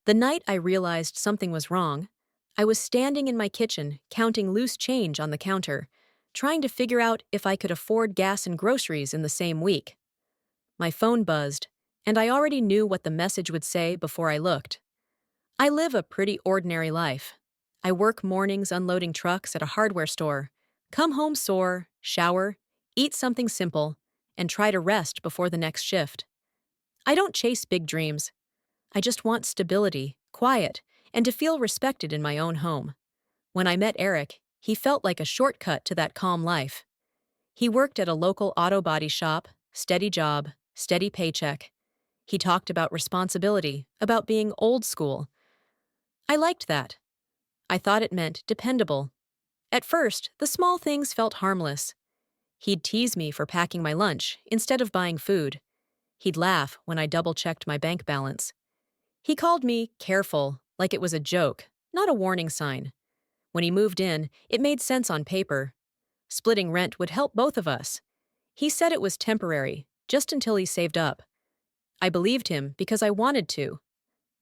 The night I realized something was wrong, I was standing in my kitchen counting loose change on the counter, trying to figure out if I could afford gas and groceries in the same week. My phone buzzed, and I already knew what the message would say before I looked. I live a pretty ordinary life. I work mornings unloading trucks at a hardware store, come home sore, shower, eat something simple, and try to rest before the next shift. I don't chase big dreams. I just want stability, quiet, and to feel respected in my own home. When I met Eric, he felt like a shortcut to that calm life. He worked at a local auto body shop, steady job, steady paycheck. He talked about responsibility, about being old school. I liked that. I thought it meant dependable. At first, the small things felt harmless. He'd tease me for packing my lunch instead of buying food. He'd laugh when I double-checked my bank balance. He called me careful, like it was a joke, not a warning sign. When he moved in, it made sense on paper. Splitting rent would help both of us. He said it was temporary, just until he saved up. I believed him because I wanted to.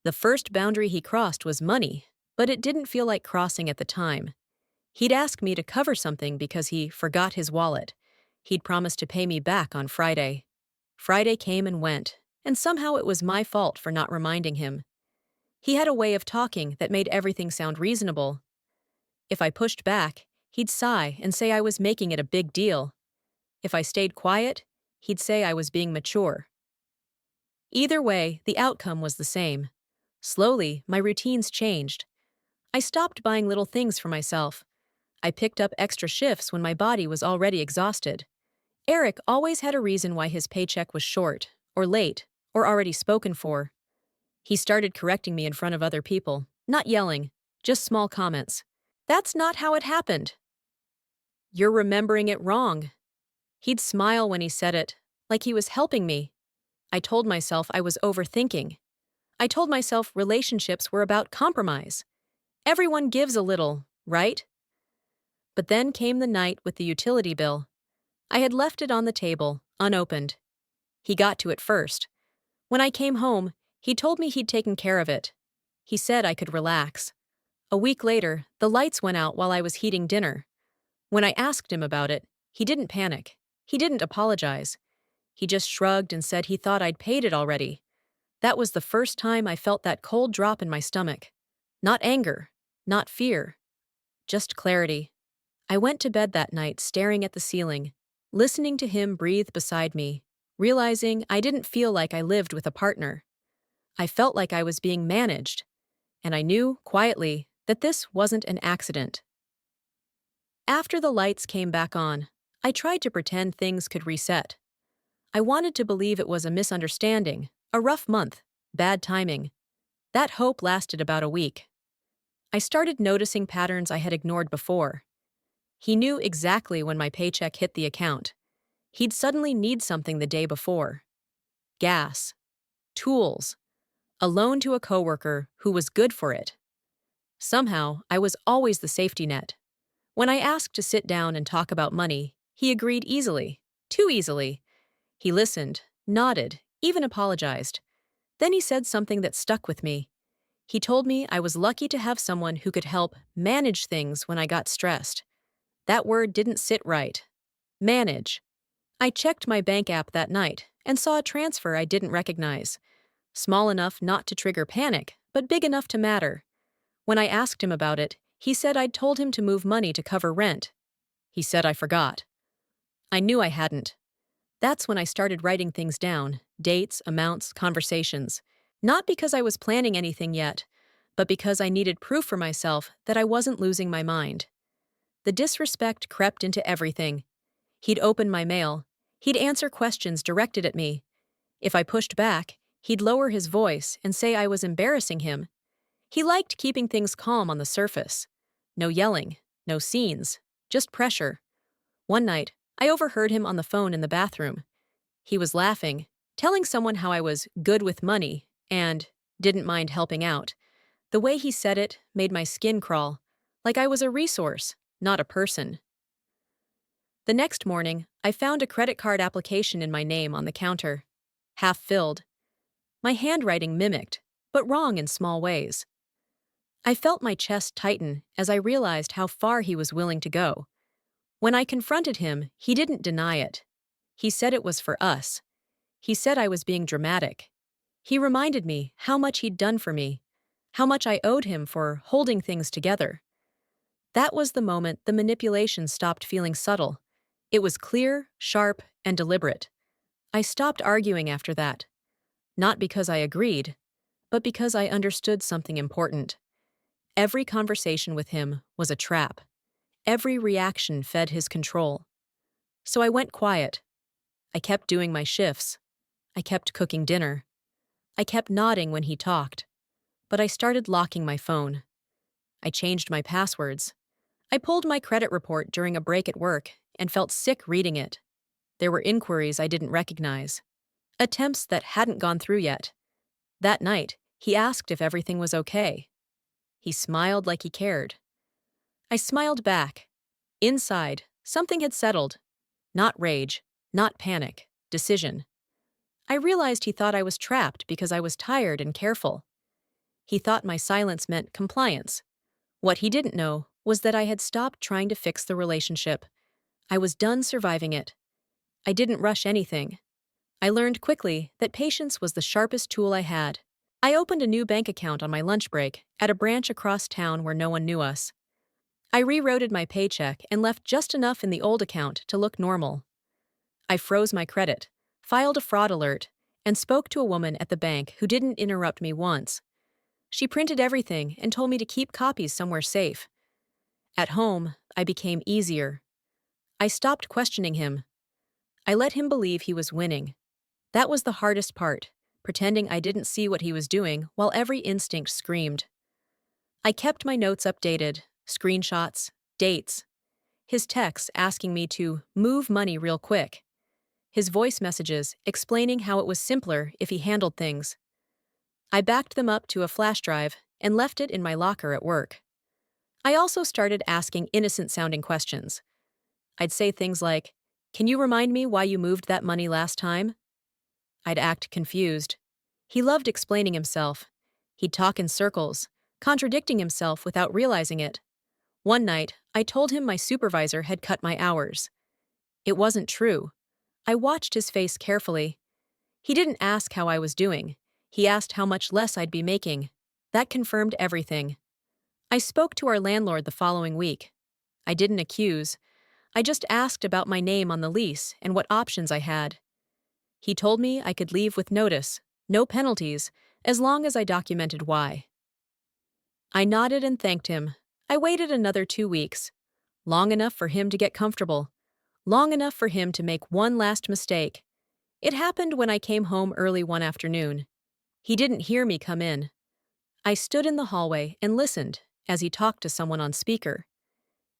The first boundary he crossed was money, but it didn't feel like crossing at the time. He'd ask me to cover something because he forgot his wallet. He'd promised to pay me back on Friday. Friday came and went, and somehow it was my fault for not reminding him. He had a way of talking that made everything sound reasonable. If I pushed back, he'd sigh and say I was making it a big deal. If I stayed quiet, he'd say I was being mature. Either way, the outcome was the same. Slowly, my routines changed. I stopped buying little things for myself. I picked up extra shifts when my body was already exhausted. Eric always had a reason why his paycheck was short, or late, or already spoken for. He started correcting me in front of other people, not yelling, just small comments. "That's not how it happened." "You're remembering it wrong." He'd smile when he said it, like he was helping me. I told myself I was overthinking. I told myself relationships were about compromise. Everyone gives a little, right? But then came the night with the utility bill. I had left it on the table, unopened. He got to it first. When I came home, he told me he'd taken care of it. He said I could relax. A week later, the lights went out while I was heating dinner. When I asked him about it, he didn't panic. He didn't apologize. He just shrugged and said he thought I'd paid it already. That was the first time I felt that cold drop in my stomach. Not anger, not fear, just clarity. I went to bed that night staring at the ceiling, listening to him breathe beside me, realizing I didn't feel like I lived with a partner. I felt like I was being managed, and I knew, quietly, that this wasn't an accident. After the lights came back on, I tried to pretend things could reset. I wanted to believe it was a misunderstanding, a rough month, bad timing. That hope lasted about a week. I started noticing patterns I had ignored before. He knew exactly when my paycheck hit the account. He'd suddenly need something the day before. Gas, tools, a loan to a coworker who was good for it. Somehow, I was always the safety net. When I asked to sit down and talk about money, he agreed easily, too easily. He listened, nodded, even apologized. Then he said something that stuck with me. He told me I was lucky to have someone who could help manage things when I got stressed. That word didn't sit right. Manage. I checked my bank app that night and saw a transfer I didn't recognize. Small enough not to trigger panic, but big enough to matter. When I asked him about it, he said I'd told him to move money to cover rent. He said I forgot. I knew I hadn't. That's when I started writing things down, dates, amounts, conversations. Not because I was planning anything yet, but because I needed proof for myself that I wasn't losing my mind. The disrespect crept into everything. He'd open my mail. He'd answer questions directed at me. If I pushed back, he'd lower his voice and say I was embarrassing him. He liked keeping things calm on the surface. No yelling, no scenes, just pressure. One night, I overheard him on the phone in the bathroom. He was laughing, telling someone how I was good with money and didn't mind helping out. The way he said it made my skin crawl, like I was a resource, not a person. The next morning, I found a credit card application in my name on the counter, half filled. My handwriting mimicked, but wrong in small ways. I felt my chest tighten as I realized how far he was willing to go. When I confronted him, he didn't deny it. He said it was for us. He said I was being dramatic. He reminded me how much he'd done for me, how much I owed him for holding things together. That was the moment the manipulation stopped feeling subtle. It was clear, sharp, and deliberate. I stopped arguing after that, not because I agreed, but because I understood something important. Every conversation with him was a trap. Every reaction fed his control. So I went quiet. I kept doing my shifts. I kept cooking dinner. I kept nodding when he talked. But I started locking my phone. I changed my passwords. I pulled my credit report during a break at work and felt sick reading it. There were inquiries I didn't recognize, attempts that hadn't gone through yet. That night, he asked if everything was okay. He smiled like he cared. I smiled back. Inside, something had settled. Not rage, not panic, decision. I realized he thought I was trapped because I was tired and careful. He thought my silence meant compliance. What he didn't know was that I had stopped trying to fix the relationship. I was done surviving it. I didn't rush anything. I learned quickly that patience was the sharpest tool I had. I opened a new bank account on my lunch break at a branch across town where no one knew us. I rerouted my paycheck and left just enough in the old account to look normal. I froze my credit, filed a fraud alert, and spoke to a woman at the bank who didn't interrupt me once. She printed everything and told me to keep copies somewhere safe. At home, I became easier. I stopped questioning him. I let him believe he was winning. That was the hardest part, pretending I didn't see what he was doing while every instinct screamed. I kept my notes updated, screenshots, dates. His texts asking me to move money real quick. His voice messages explaining how it was simpler if he handled things. I backed them up to a flash drive and left it in my locker at work. I also started asking innocent-sounding questions. I'd say things like, "Can you remind me why you moved that money last time?" I'd act confused. He loved explaining himself. He'd talk in circles, contradicting himself without realizing it. One night, I told him my supervisor had cut my hours. It wasn't true. I watched his face carefully. He didn't ask how I was doing. He asked how much less I'd be making. That confirmed everything. I spoke to our landlord the following week. I didn't accuse. I just asked about my name on the lease and what options I had. He told me I could leave with notice, no penalties, as long as I documented why. I nodded and thanked him. I waited another 2 weeks, long enough for him to get comfortable, long enough for him to make one last mistake. It happened when I came home early one afternoon. He didn't hear me come in. I stood in the hallway and listened as he talked to someone on speaker.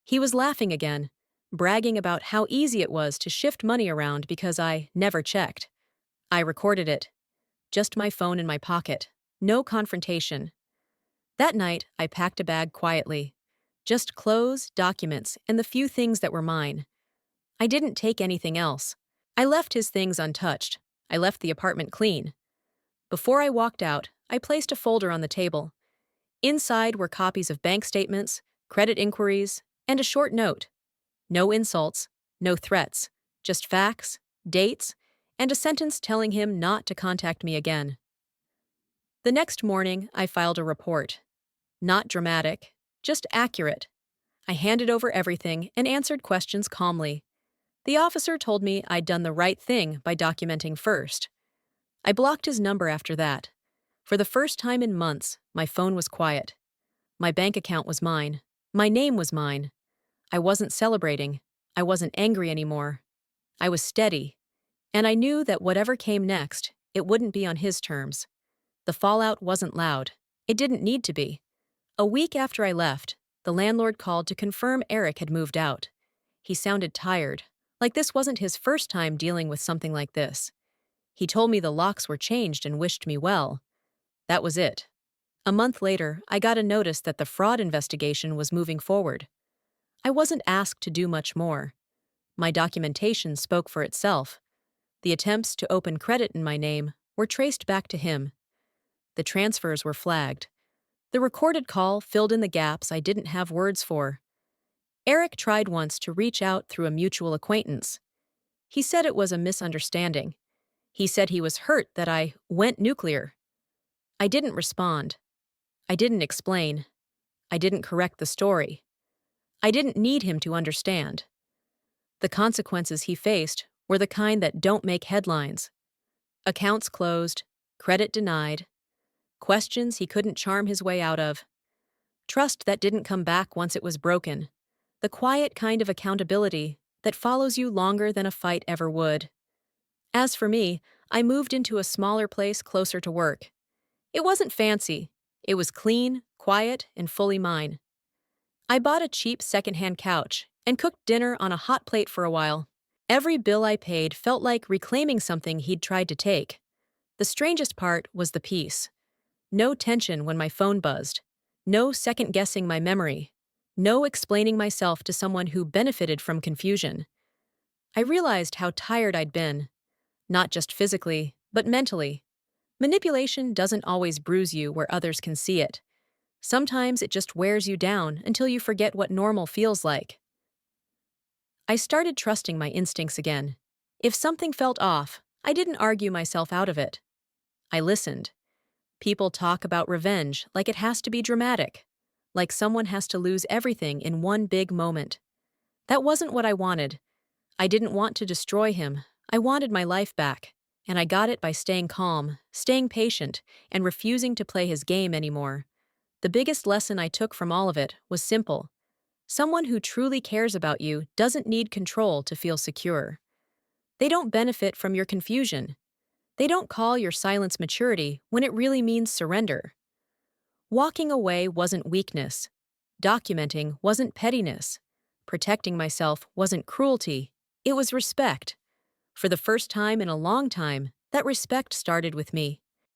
He was laughing again, bragging about how easy it was to shift money around because I never checked. I recorded it. Just my phone in my pocket. No confrontation. That night, I packed a bag quietly. Just clothes, documents, and the few things that were mine. I didn't take anything else. I left his things untouched. I left the apartment clean. Before I walked out, I placed a folder on the table. Inside were copies of bank statements, credit inquiries, and a short note. No insults, no threats, just facts, dates, and a sentence telling him not to contact me again. The next morning, I filed a report. Not dramatic, just accurate. I handed over everything and answered questions calmly. The officer told me I'd done the right thing by documenting first. I blocked his number after that. For the first time in months, my phone was quiet. My bank account was mine. My name was mine. I wasn't celebrating. I wasn't angry anymore. I was steady. And I knew that whatever came next, it wouldn't be on his terms. The fallout wasn't loud. It didn't need to be. A week after I left, the landlord called to confirm Eric had moved out. He sounded tired, like this wasn't his first time dealing with something like this. He told me the locks were changed and wished me well. That was it. A month later, I got a notice that the fraud investigation was moving forward. I wasn't asked to do much more. My documentation spoke for itself. The attempts to open credit in my name were traced back to him. The transfers were flagged. The recorded call filled in the gaps I didn't have words for. Eric tried once to reach out through a mutual acquaintance. He said it was a misunderstanding. He said he was hurt that I went nuclear. I didn't respond. I didn't explain. I didn't correct the story. I didn't need him to understand. The consequences he faced were the kind that don't make headlines. Accounts closed, credit denied, questions he couldn't charm his way out of, trust that didn't come back once it was broken, the quiet kind of accountability that follows you longer than a fight ever would. As for me, I moved into a smaller place closer to work. It wasn't fancy. It was clean, quiet, and fully mine. I bought a cheap secondhand couch and cooked dinner on a hot plate for a while. Every bill I paid felt like reclaiming something he'd tried to take. The strangest part was the peace. No tension when my phone buzzed. No second-guessing my memory. No explaining myself to someone who benefited from confusion. I realized how tired I'd been. Not just physically, but mentally. Manipulation doesn't always bruise you where others can see it. Sometimes it just wears you down until you forget what normal feels like. I started trusting my instincts again. If something felt off, I didn't argue myself out of it. I listened. People talk about revenge like it has to be dramatic, like someone has to lose everything in one big moment. That wasn't what I wanted. I didn't want to destroy him. I wanted my life back, and I got it by staying calm, staying patient, and refusing to play his game anymore. The biggest lesson I took from all of it was simple. Someone who truly cares about you doesn't need control to feel secure. They don't benefit from your confusion. They don't call your silence maturity when it really means surrender. Walking away wasn't weakness. Documenting wasn't pettiness. Protecting myself wasn't cruelty. It was respect. For the first time in a long time, that respect started with me.